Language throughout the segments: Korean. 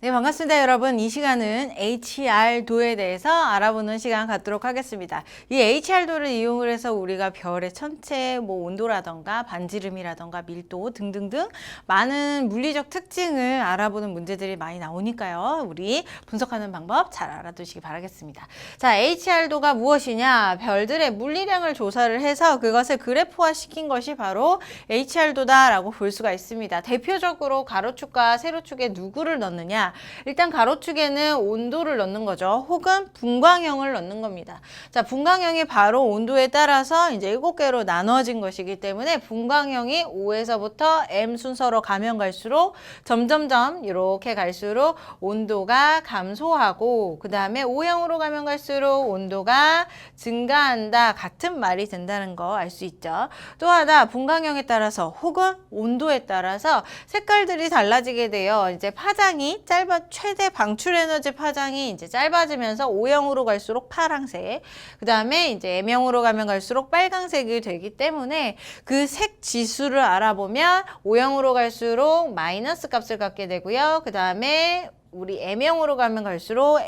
네, 반갑습니다, 여러분. 이 시간은 HR도에 대해서 알아보는 시간 갖도록 하겠습니다. 이 HR도를 이용을 해서 우리가 별의 천체, 온도라던가 반지름이라던가 밀도 등등등 많은 물리적 특징을 알아보는 문제들이 많이 나오니까요. 우리 분석하는 방법 잘 알아두시기 바라겠습니다. 자, HR도가 무엇이냐? 별들의 물리량을 조사를 해서 그것을 그래프화 시킨 것이 바로 HR도다라고 볼 수가 있습니다. 대표적으로 가로축과 세로축에 누구를 넣느냐? 일단 가로축에는 온도를 넣는 거죠. 혹은 분광형을 넣는 겁니다. 자, 분광형이 바로 온도에 따라서 이제 7개로 나눠진 것이기 때문에 분광형이 O에서부터 M 순서로 가면 갈수록 점점점 이렇게 갈수록 온도가 감소하고 그 다음에 O형으로 가면 갈수록 온도가 증가한다. 같은 말이 된다는 거 알 수 있죠. 또 하나 분광형에 따라서 혹은 온도에 따라서 색깔들이 달라지게 돼요. 이제 파장이 최대 방출 에너지 파장이 이제 짧아지면서 O형으로 갈수록 파랑색, 그 다음에 이제 M형으로 가면 갈수록 빨강색이 되기 때문에 그 색 지수를 알아보면 O형으로 갈수록 마이너스 값을 갖게 되고요. 그 다음에 우리 M형으로 가면 갈수록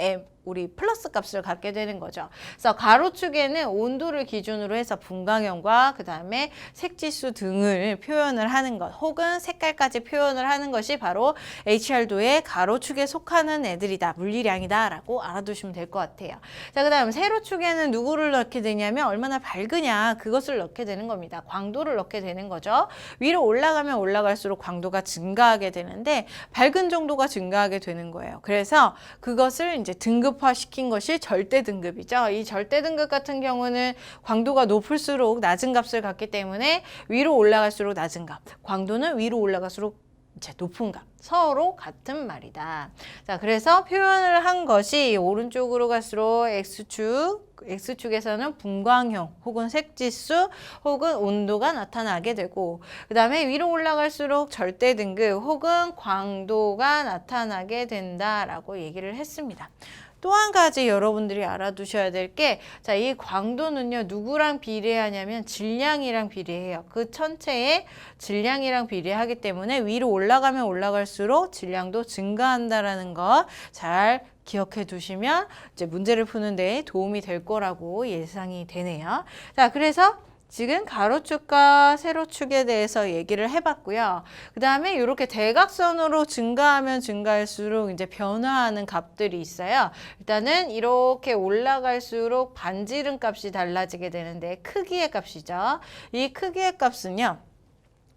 우리 플러스 값을 갖게 되는 거죠. 그래서 가로축에는 온도를 기준으로 해서 분광형과 그 다음에 색지수 등을 표현을 하는 것 혹은 색깔까지 표현을 하는 것이 바로 HR도의 가로축에 속하는 애들이다. 물리량이다 라고 알아두시면 될 것 같아요. 자, 그 다음 세로축에는 누구를 넣게 되냐면 얼마나 밝으냐 그것을 넣게 되는 겁니다. 광도를 넣게 되는 거죠. 위로 올라가면 올라갈수록 광도가 증가하게 되는데 밝은 정도가 증가하게 되는 거예요. 그래서 그것을 이제 등급화시킨 것이 절대 등급이죠. 이 절대 등급 같은 경우는 광도가 높을수록 낮은 값을 갖기 때문에 위로 올라갈수록 낮은 값, 광도는 위로 올라갈수록 이제 높은 값, 서로 같은 말이다. 자, 그래서 표현을 한 것이 오른쪽으로 갈수록 X축에서는 분광형 혹은 색지수 혹은 온도가 나타나게 되고 그 다음에 위로 올라갈수록 절대 등급 혹은 광도가 나타나게 된다라고 얘기를 했습니다. 또 한 가지 여러분들이 알아두셔야 될 게, 자, 이 광도는요, 누구랑 비례하냐면 질량이랑 비례해요. 그 천체의 질량이랑 비례하기 때문에 위로 올라가면 올라갈수록 질량도 증가한다라는 거 잘 기억해 두시면 이제 문제를 푸는 데 도움이 될 거라고 예상이 되네요. 자, 그래서 지금 가로축과 세로축에 대해서 얘기를 해봤고요. 그 다음에 이렇게 대각선으로 증가하면 증가할수록 이제 변화하는 값들이 있어요. 일단은 이렇게 올라갈수록 반지름 값이 달라지게 되는데 크기의 값이죠. 이 크기의 값은요.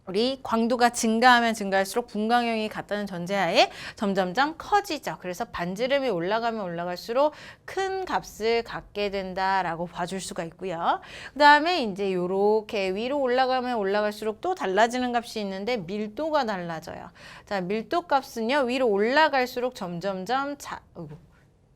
우리 광도가 증가하면 증가할수록 분광형이 같다는 전제하에 점점점 커지죠. 그래서 반지름이 올라가면 올라갈수록 큰 값을 갖게 된다라고 봐줄 수가 있고요. 그 다음에 이제 이렇게 위로 올라가면 올라갈수록 또 달라지는 값이 있는데 밀도가 달라져요. 자, 밀도 값은요. 위로 올라갈수록 점점점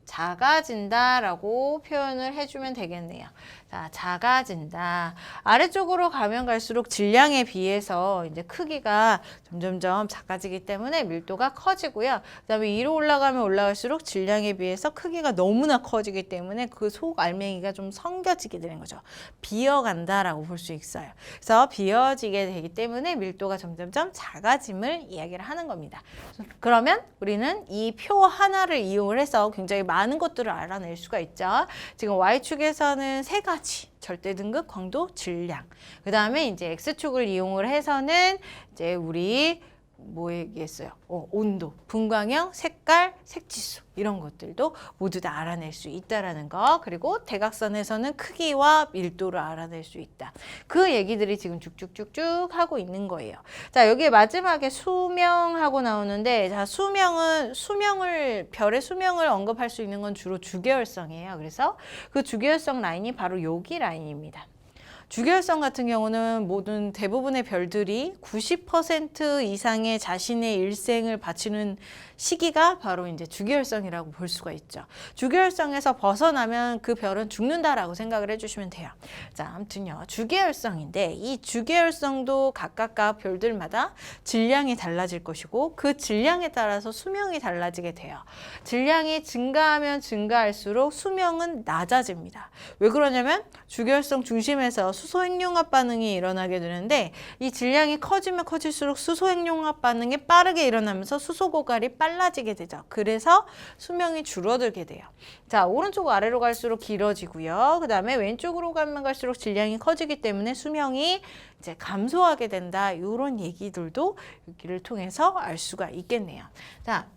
작아진다라고 표현을 해주면 되겠네요. 자, 작아진다. 아래쪽으로 가면 갈수록 질량에 비해서 이제 크기가 점점점 작아지기 때문에 밀도가 커지고요. 그 다음에 위로 올라가면 올라갈수록 질량에 비해서 크기가 너무나 커지기 때문에 그 속 알맹이가 좀 성겨지게 되는 거죠. 비어간다라고 볼 수 있어요. 그래서 비어지게 되기 때문에 밀도가 점점점 작아짐을 이야기를 하는 겁니다. 그러면 우리는 이 표 하나를 이용을 해서 굉장히 많은 것들을 알아낼 수가 있죠. 지금 Y축에서는 세 가지 절대 등급, 광도, 질량. 그 다음에 이제 X축을 이용을 해서는 이제 우리 뭐 얘기했어요? 온도, 분광형, 색깔, 색지수 이런 것들도 모두 다 알아낼 수 있다라는 거. 그리고 대각선에서는 크기와 밀도를 알아낼 수 있다. 그 얘기들이 지금 쭉쭉쭉쭉 하고 있는 거예요. 자, 여기 마지막에 수명하고 나오는데, 자, 별의 수명을 언급할 수 있는 건 주로 주계열성이에요. 그래서 그 주계열성 라인이 바로 여기 라인입니다. 주계열성 같은 경우는 모든 대부분의 별들이 90% 이상의 자신의 일생을 바치는 시기가 바로 이제 주계열성이라고 볼 수가 있죠. 주계열성에서 벗어나면 그 별은 죽는다라고 생각을 해주시면 돼요. 자, 아무튼요, 주계열성인데 이 주계열성도 각각 별들마다 질량이 달라질 것이고 그 질량에 따라서 수명이 달라지게 돼요. 질량이 증가하면 증가할수록 수명은 낮아집니다. 왜 그러냐면 주계열성 중심에서 수소 핵융합 반응이 일어나게 되는데 이 질량이 커지면 커질수록 수소 핵융합 반응이 빠르게 일어나면서 수소 고갈이 빨라지게 되죠. 그래서 수명이 줄어들게 돼요. 자, 오른쪽 아래로 갈수록 길어지고요. 그 다음에 왼쪽으로 가면 갈수록 질량이 커지기 때문에 수명이 이제 감소하게 된다. 이런 얘기들도 여기를 통해서 알 수가 있겠네요. 자,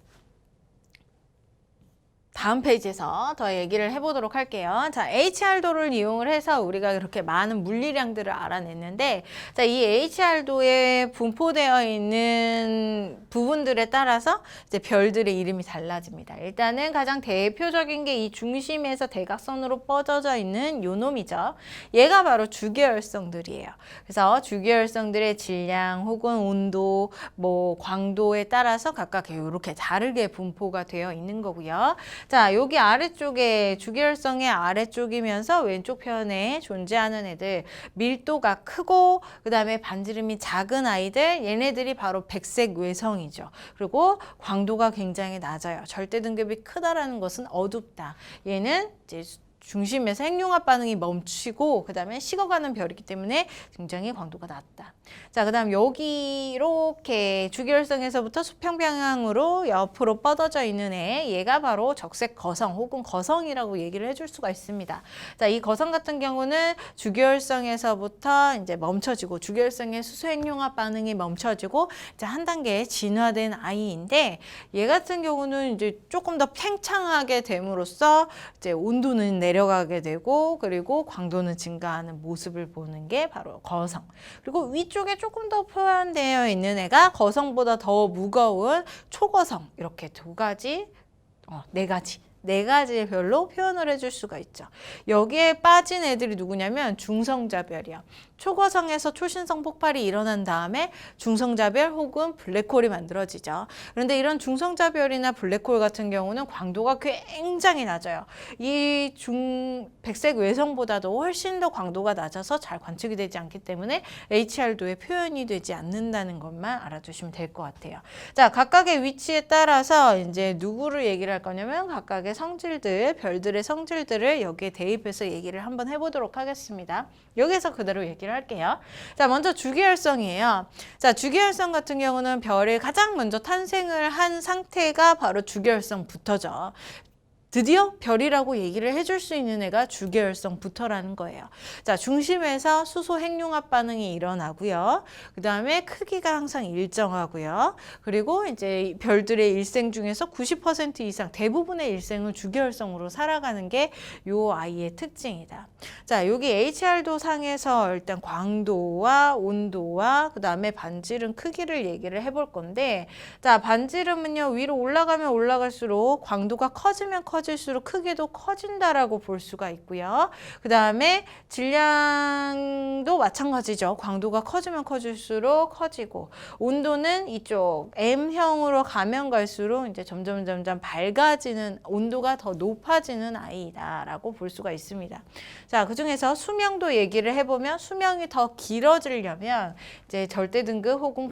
다음 페이지에서 더 얘기를 해보도록 할게요. 자, HR도를 이용을 해서 우리가 이렇게 많은 물리량들을 알아냈는데, 자, 이 HR도에 분포되어 있는 부분들에 따라서 이제 별들의 이름이 달라집니다. 일단은 가장 대표적인 게 이 중심에서 대각선으로 뻗어져 있는 요 놈이죠. 얘가 바로 주계열성들이에요. 그래서 주계열성들의 질량 혹은 온도, 뭐 광도에 따라서 각각 이렇게 다르게 분포가 되어 있는 거고요. 자, 여기 아래쪽에 주계열성의 아래쪽이면서 왼쪽 편에 존재하는 애들, 밀도가 크고 그 다음에 반지름이 작은 아이들, 얘네들이 바로 백색 외성이죠. 그리고 광도가 굉장히 낮아요. 절대 등급이 크다라는 것은 어둡다. 얘는 이제 중심에서 핵융합 반응이 멈추고 그 다음에 식어가는 별이기 때문에 굉장히 광도가 낮다. 자, 그 다음 여기 이렇게 주계열성에서부터 수평 방향으로 옆으로 뻗어져 있는 애, 얘가 바로 적색 거성 혹은 거성이라고 얘기를 해줄 수가 있습니다. 자, 이 거성 같은 경우는 주계열성에서부터 이제 멈춰지고 주계열성의 수소 핵융합 반응이 멈춰지고 이제 한 단계 진화된 아이인데, 얘 같은 경우는 이제 조금 더 팽창하게 됨으로써 이제 온도는 내려가게 되고 그리고 광도는 증가하는 모습을 보는 게 바로 거성. 그리고 위쪽에 조금 더 표현되어 있는 애가 거성보다 더 무거운 초거성. 이렇게 네 가지의 별로 표현을 해줄 수가 있죠. 여기에 빠진 애들이 누구냐면 중성자별이야. 초거성에서 초신성 폭발이 일어난 다음에 중성자별 혹은 블랙홀이 만들어지죠. 그런데 이런 중성자별이나 블랙홀 같은 경우는 광도가 굉장히 낮아요. 이 백색 외성보다도 훨씬 더 광도가 낮아서 잘 관측이 되지 않기 때문에 HR도에 표현이 되지 않는다는 것만 알아두시면 될 것 같아요. 자, 각각의 위치에 따라서 이제 누구를 얘기를 할 거냐면 각각의 성질들, 별들의 성질들을 여기에 대입해서 얘기를 한번 해보도록 하겠습니다. 여기서 그대로 얘기를 할게요. 자, 먼저 주계열성이에요. 자, 주계열성 같은 경우는 별이 가장 먼저 탄생을 한 상태가 바로 주계열성부터죠. 드디어 별이라고 얘기를 해줄 수 있는 애가 주계열성부터라는 거예요. 자, 중심에서 수소 핵융합 반응이 일어나고요. 그 다음에 크기가 항상 일정하고요. 그리고 이제 별들의 일생 중에서 90% 이상 대부분의 일생을 주계열성으로 살아가는 게 요 아이의 특징이다. 자, 여기 HR도 상에서 일단 광도와 온도와 그 다음에 반지름 크기를 얘기를 해볼 건데, 자, 반지름은요, 위로 올라가면 올라갈수록 광도가 커지면 커질수록 크기도 커진다라고 볼 수가 있고요. 그 다음에 질량도 마찬가지죠. 광도가 커지면 커질수록 커지고, 온도는 이쪽 M형으로 가면 갈수록 이제 점점 밝아지는, 온도가 더 높아지는 아이다라고 볼 수가 있습니다. 자, 그 중에서 수명도 얘기를 해보면 수명이 더 길어지려면 이제 절대 등급 혹은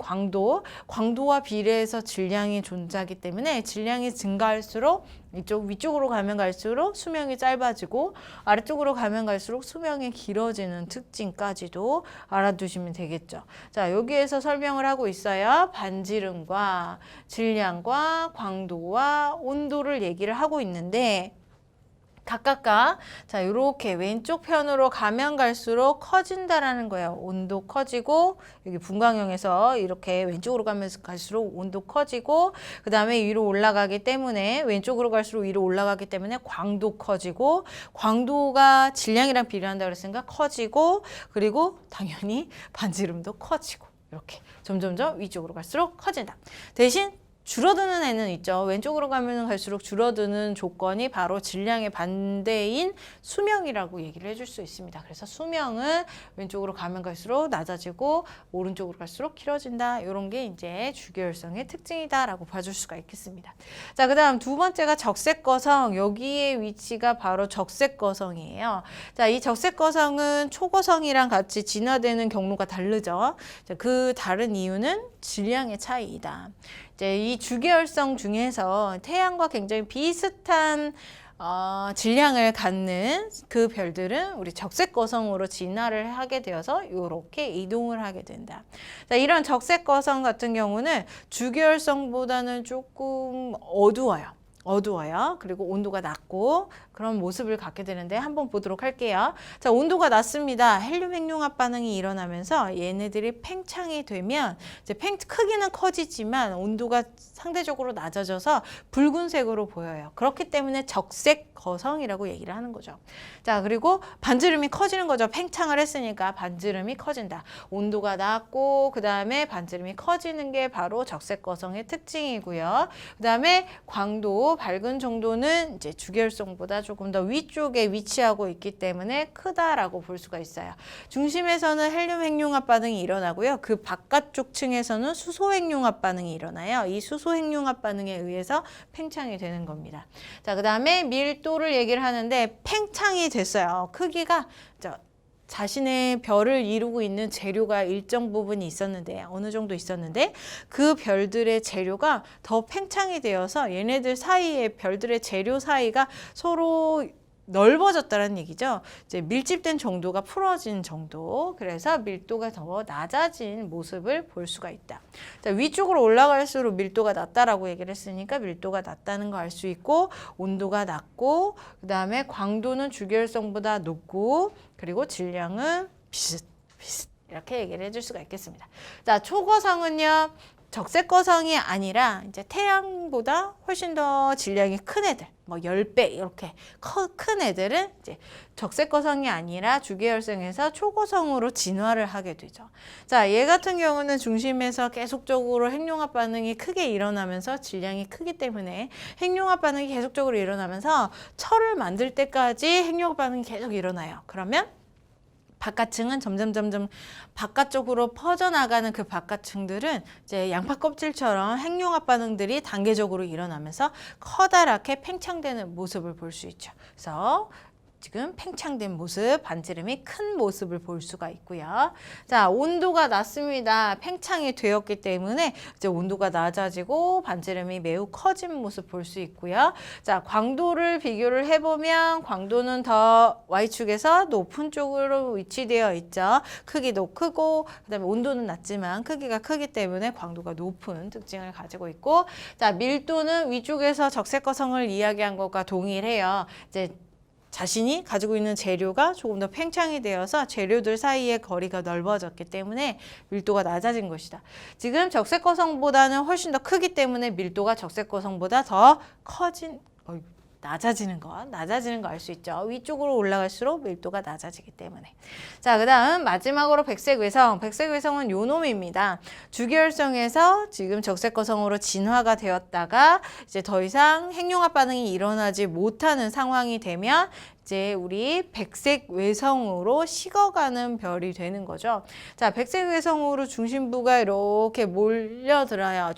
광도와 비례해서 질량이 존재하기 때문에 질량이 증가할수록 이쪽 위쪽으로 가면 갈수록 수명이 짧아지고 아래쪽으로 가면 갈수록 수명이 길어지는 특징까지도 알아두시면 되겠죠. 자, 여기에서 설명을 하고 있어요. 반지름과 질량과 광도와 온도를 얘기를 하고 있는데, 각각가 자, 이렇게 왼쪽 편으로 가면 갈수록 커진다라는 거예요. 온도 커지고, 여기 분광형에서 이렇게 왼쪽으로 가면 갈수록 온도 커지고, 그 다음에 위로 올라가기 때문에 왼쪽으로 갈수록 위로 올라가기 때문에 광도 커지고, 광도가 질량이랑 비례한다 그랬으니까 커지고, 그리고 당연히 반지름도 커지고, 이렇게 점점점 위쪽으로 갈수록 커진다. 대신 줄어드는 애는 있죠. 왼쪽으로 가면 갈수록 줄어드는 조건이 바로 질량의 반대인 수명이라고 얘기를 해줄 수 있습니다. 그래서 수명은 왼쪽으로 가면 갈수록 낮아지고 오른쪽으로 갈수록 길어진다. 이런 게 이제 주계열성의 특징이다라고 봐줄 수가 있겠습니다. 자, 그 다음 두 번째가 적색거성. 여기의 위치가 바로 적색거성이에요. 자, 이 적색거성은 초거성이랑 같이 진화되는 경로가 다르죠. 자, 그 다른 이유는 질량의 차이이다. 이제 이 주계열성 중에서 태양과 굉장히 비슷한 질량을 갖는 그 별들은 우리 적색거성으로 진화를 하게 되어서 이렇게 이동을 하게 된다. 자, 이런 적색거성 같은 경우는 주계열성보다는 조금 어두워요. 그리고 온도가 낮고 그런 모습을 갖게 되는데 한번 보도록 할게요. 자, 온도가 낮습니다. 헬륨 핵융합 반응이 일어나면서 얘네들이 팽창이 되면 이제 크기는 커지지만 온도가 상대적으로 낮아져서 붉은색으로 보여요. 그렇기 때문에 적색 거성이라고 얘기를 하는 거죠. 자, 그리고 반지름이 커지는 거죠. 팽창을 했으니까 반지름이 커진다. 온도가 낮고 그 다음에 반지름이 커지는 게 바로 적색 거성의 특징이고요. 그 다음에 광도, 밝은 정도는 이제 주계열성보다 조금 더 위쪽에 위치하고 있기 때문에 크다라고 볼 수가 있어요. 중심에서는 헬륨 핵융합 반응이 일어나고요. 그 바깥쪽 층에서는 수소 핵융합 반응이 일어나요. 이 수소 핵융합 반응에 의해서 팽창이 되는 겁니다. 자, 그 다음에 밀도를 얘기를 하는데 팽창이 됐어요. 크기가 자신의 별을 이루고 있는 재료가 일정 부분이 있었는데 어느 정도 있었는데 그 별들의 재료가 더 팽창이 되어서 얘네들 사이에 별들의 재료 사이가 서로 넓어졌다는 얘기죠. 이제 밀집된 정도가 풀어진 정도. 그래서 밀도가 더 낮아진 모습을 볼 수가 있다. 자, 위쪽으로 올라갈수록 밀도가 낮다라고 얘기를 했으니까 밀도가 낮다는 거 알 수 있고 온도가 낮고 그 다음에 광도는 주계열성보다 높고 그리고 질량은 비슷 이렇게 얘기를 해줄 수가 있겠습니다. 자, 초거성은요. 적색거성이 아니라 이제 태양보다 훨씬 더 질량이 큰 애들, 뭐 10배 이렇게 큰 애들은 이제 적색거성이 아니라 주계열성에서 초거성으로 진화를 하게 되죠. 자, 얘 같은 경우는 중심에서 계속적으로 핵융합 반응이 크게 일어나면서 질량이 크기 때문에 핵융합 반응이 계속적으로 일어나면서 철을 만들 때까지 핵융합 반응이 계속 일어나요. 그러면 바깥층은 점점 바깥쪽으로 퍼져나가는 그 바깥층들은 이제 양파 껍질처럼 핵융합 반응들이 단계적으로 일어나면서 커다랗게 팽창되는 모습을 볼 수 있죠. 그래서 지금 팽창된 모습, 반지름이 큰 모습을 볼 수가 있고요. 자, 온도가 낮습니다. 팽창이 되었기 때문에 이제 온도가 낮아지고 반지름이 매우 커진 모습 볼 수 있고요. 자, 광도를 비교를 해보면 광도는 더 Y축에서 높은 쪽으로 위치되어 있죠. 크기도 크고 그다음에 온도는 낮지만 크기가 크기 때문에 광도가 높은 특징을 가지고 있고, 자, 밀도는 위쪽에서 적색거성을 이야기한 것과 동일해요. 이제 자신이 가지고 있는 재료가 조금 더 팽창이 되어서 재료들 사이의 거리가 넓어졌기 때문에 밀도가 낮아진 것이다. 지금 적색거성보다는 훨씬 더 크기 때문에 밀도가 적색거성보다 더 낮아지는 거 알 수 있죠. 위쪽으로 올라갈수록 밀도가 낮아지기 때문에. 자, 그 다음 마지막으로 백색외성. 백색외성은 요 놈입니다. 주계열성에서 지금 적색거성으로 진화가 되었다가 이제 더 이상 핵융합 반응이 일어나지 못하는 상황이 되면 이제 우리 백색 외성으로 식어가는 별이 되는 거죠. 자, 백색 외성으로 중심부가 이렇게 몰려들어요.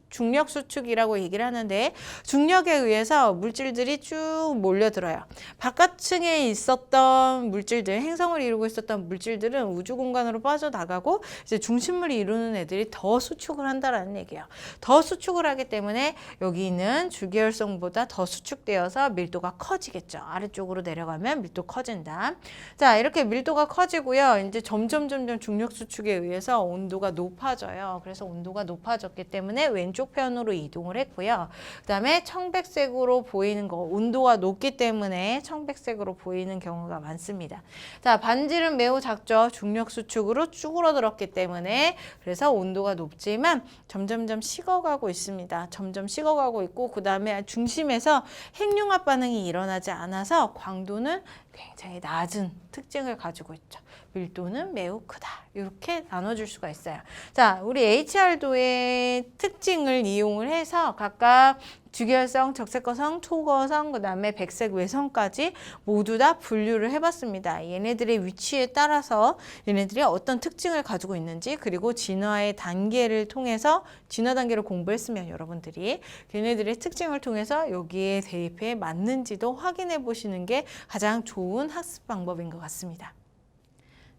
중력 수축이라고 얘기를 하는데 중력에 의해서 물질들이 쭉 몰려들어요. 바깥층에 있었던 물질들, 행성을 이루고 있었던 물질들은 우주 공간으로 빠져나가고 이제 중심물이 이루는 애들이 더 수축을 한다라는 얘기예요. 더 수축을 하기 때문에 여기 있는 주계열성보다 더 수축되어서 밀도가 커지겠죠. 아래쪽으로 내려가면 밀도 커진다. 자, 이렇게 밀도가 커지고요. 이제 점점 중력 수축에 의해서 온도가 높아져요. 그래서 온도가 높아졌기 때문에 왼쪽 편으로 이동을 했고요. 그 다음에 청백색으로 보이는 거, 온도가 높기 때문에 청백색으로 보이는 경우가 많습니다. 자, 반지름 매우 작죠. 중력 수축으로 쭈그러들었기 때문에. 그래서 온도가 높지만 점점 식어가고 있습니다. 점점 식어가고 있고 그 다음에 중심에서 핵융합 반응이 일어나지 않아서 광도는 굉장히 낮은 특징을 가지고 있죠. 밀도는 매우 크다. 이렇게 나눠줄 수가 있어요. 자, 우리 HR도의 특징을 이용을 해서 각각 주계열성, 적색거성, 초거성, 그 다음에 백색 외성까지 모두 다 분류를 해봤습니다. 얘네들의 위치에 따라서 얘네들이 어떤 특징을 가지고 있는지, 그리고 진화의 단계를 통해서 진화 단계를 공부했으면 여러분들이 얘네들의 특징을 통해서 여기에 대입해 맞는지도 확인해 보시는 게 가장 좋은 학습 방법인 것 같습니다.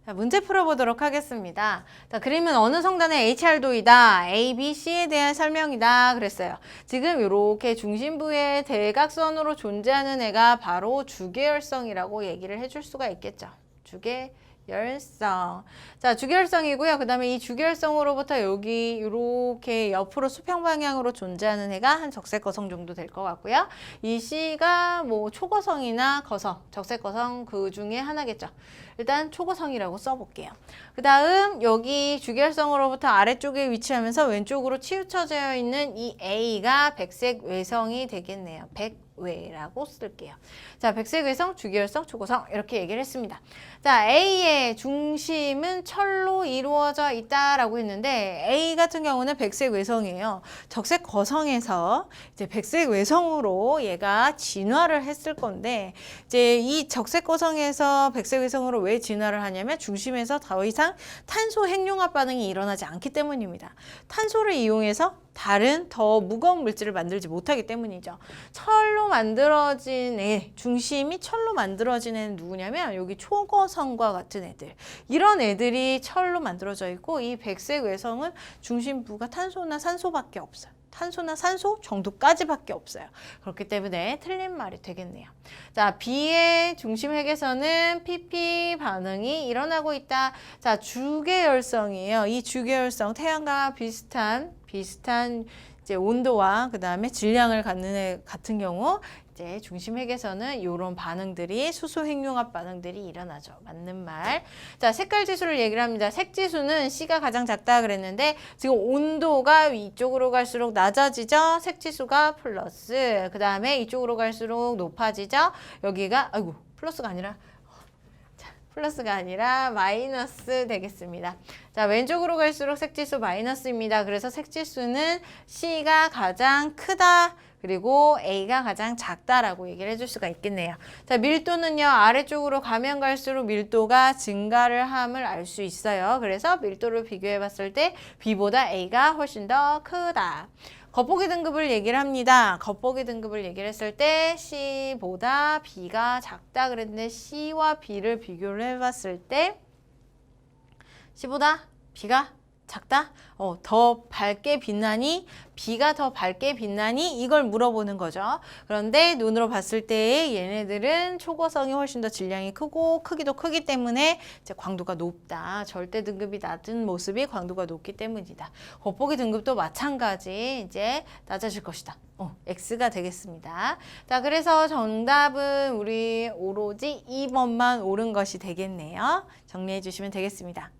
자, 문제 풀어보도록 하겠습니다. 자, 그림은 어느 성단의 HR도이다. A, B, C에 대한 설명이다. 그랬어요. 지금 이렇게 중심부의 대각선으로 존재하는 애가 바로 주계열성이라고 얘기를 해줄 수가 있겠죠. 주계열성. 자, 주계열성이고요. 그 다음에 이 주계열성으로부터 여기 이렇게 옆으로 수평 방향으로 존재하는 애가 한 적색거성 정도 될 것 같고요. 이 C가 뭐 초거성이나 거성, 적색거성 그 중에 하나겠죠. 일단 초거성이라고 써볼게요. 그 다음 여기 주계열성으로부터 아래쪽에 위치하면서 왼쪽으로 치우쳐져 있는 이 A가 백색 외성이 되겠네요. 백외라고 쓸게요. 자, 백색 외성, 주계열성, 초거성 이렇게 얘기를 했습니다. 자, A의 중심은 철로 이루어져 있다라고 했는데 A 같은 경우는 백색 외성이에요. 적색 거성에서 이제 백색 외성으로 얘가 진화를 했을 건데 이제 이 적색 거성에서 백색 외성으로 왜 진화를 하냐면 중심에서 더 이상 탄소 핵융합 반응이 일어나지 않기 때문입니다. 탄소를 이용해서 다른 더 무거운 물질을 만들지 못하기 때문이죠. 철로 만들어진 애, 중심이 철로 만들어진 애는 누구냐면 여기 초거성과 같은 애들. 이런 애들이 철로 만들어져 있고 이 백색 외성은 중심부가 탄소나 산소밖에 없어요. 탄소나 산소 정도까지밖에 없어요. 그렇기 때문에 틀린 말이 되겠네요. 자, B의 중심 핵에서는 PP 반응이 일어나고 있다. 자, 주계열성이에요. 이 주계열성, 태양과 비슷한 이제 온도와 그 다음에 질량을 갖는 애 같은 경우 이제 중심 핵에서는 이런 반응들이 수소 핵융합 반응들이 일어나죠. 맞는 말. 자, 색깔 지수를 얘기를 합니다. 색 지수는 C가 가장 작다 그랬는데 지금 온도가 위쪽으로 갈수록 낮아지죠. 색 지수가 플러스. 그 다음에 이쪽으로 갈수록 높아지죠. 여기가 아이고 플러스가 아니라 마이너스 되겠습니다. 자, 왼쪽으로 갈수록 색지수 마이너스입니다. 그래서 색지수는 C가 가장 크다. 그리고 A가 가장 작다라고 얘기를 해줄 수가 있겠네요. 자, 밀도는요. 아래쪽으로 가면 갈수록 밀도가 증가를 함을 알 수 있어요. 그래서 밀도를 비교해 봤을 때 B보다 A가 훨씬 더 크다. 겉보기 등급을 얘기를 합니다. 겉보기 등급을 얘기를 했을 때 C보다 B가 작다 그랬는데 C와 B를 비교를 해봤을 때 C보다 B가 작다? 더 밝게 빛나니? B가 더 밝게 빛나니? 이걸 물어보는 거죠. 그런데 눈으로 봤을 때 얘네들은 초거성이 훨씬 더 질량이 크고 크기도 크기 때문에 이제 광도가 높다. 절대 등급이 낮은 모습이 광도가 높기 때문이다. 겉보기 등급도 마찬가지 이제 낮아질 것이다. X가 되겠습니다. 자, 그래서 정답은 우리 오로지 2번만 옳은 것이 되겠네요. 정리해 주시면 되겠습니다.